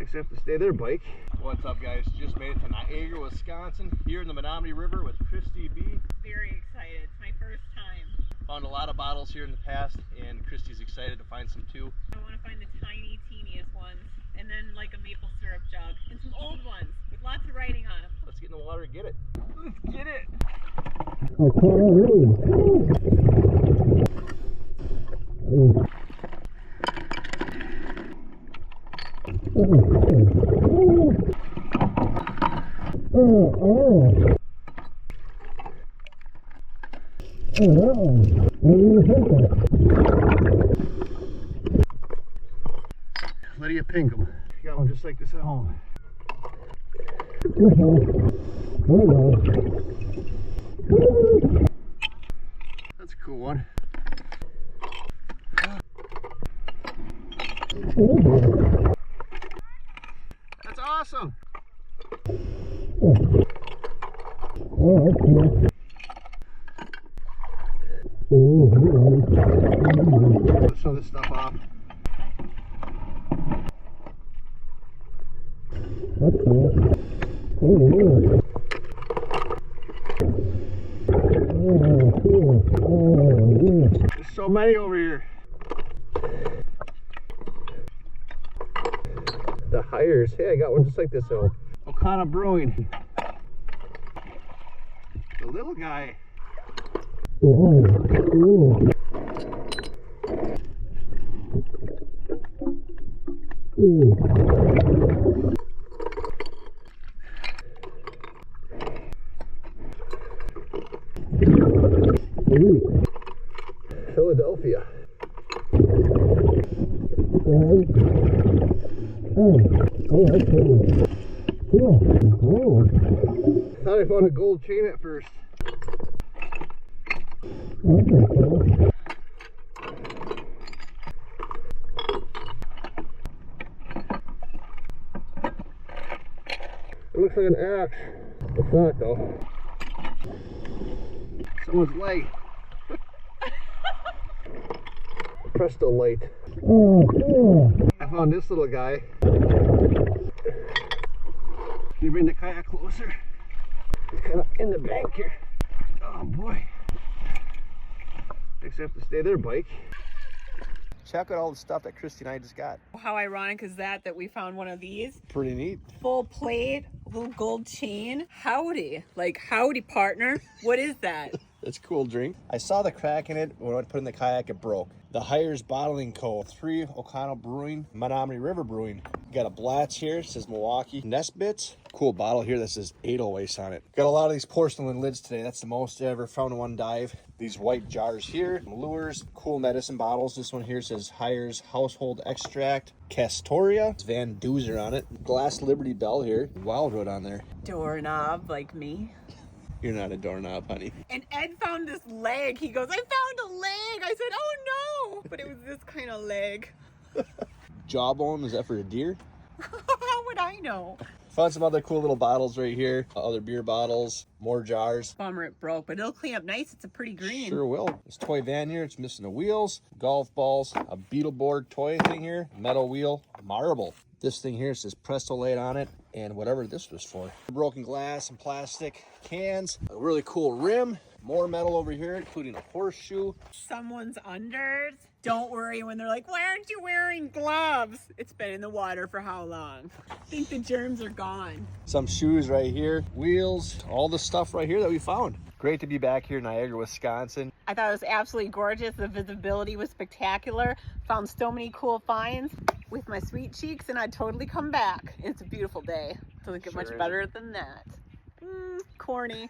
Except to stay their bike. What's up, guys? Just made it to Niagara, Wisconsin, here in the Menominee River with Christie B. Very excited. It's my first time. Found a lot of bottles here in the past, and Christie's excited to find some too. I want to find the tiny, teeniest ones, and then like a maple syrup jug, and some old ones with lots of writing on them. Let's get in the water and get it. Let's get it. Lydia Pinkham. Got one just like this at home. That's a cool one. That's awesome. Let's show this stuff off. There's so many over here. The hires. Hey, I got one just like this. O'Connell Brewing. The little guy. Philadelphia. Thought I found a gold chain at first. It looks like an axe. It's not though. Someone's light. Presto light. I found this little guy. Can you bring the kayak closer? It's kind of in the bank here. Oh boy. Except to stay their bike. Check out all the stuff that Christy and I just got. How ironic is that we found one of these? Pretty neat. Full plate, little gold chain. Howdy. Like, howdy, partner. What is that? That's a cool drink. I saw the crack in it when I put it in the kayak, it broke. The Hires Bottling Co. 3 O'Connell Brewing, Menominee River Brewing. Got a Blatz here, it says Milwaukee. Nesbits, cool bottle here that says Edelweiss on it. Got a lot of these porcelain lids today. That's the most I ever found in one dive. These white jars here, lures, cool medicine bottles. This one here says Hires Household Extract, Castoria. It's Van Duzer on it. Glass Liberty Bell here, Wildwood on there. Doorknob like me. You're not a doorknob, honey. And Ed found this leg. He goes, I found a leg. I said, oh no. But it was this kind of leg. Jawbone, is that for a deer? How would I know? Found some other cool little bottles right here. Other beer bottles, more jars. Bummer it broke, but it'll clean up nice. It's a pretty green. Sure will. This toy van here, it's missing the wheels, golf balls, a Beetleboard toy thing here, metal wheel, marble. This thing here says Presto Light on it, and whatever this was for. Broken glass and plastic cans, a really cool rim, more metal over here, including a horseshoe. Someone's unders. Don't worry when they're like, why aren't you wearing gloves? It's been in the water for how long? I think the germs are gone. Some shoes right here, wheels, all the stuff right here that we found. Great to be back here in Niagara, Wisconsin. I thought it was absolutely gorgeous. The visibility was spectacular. Found so many cool finds with my sweet cheeks, and I'd totally come back. It's a beautiful day. Doesn't get much better than that. Corny.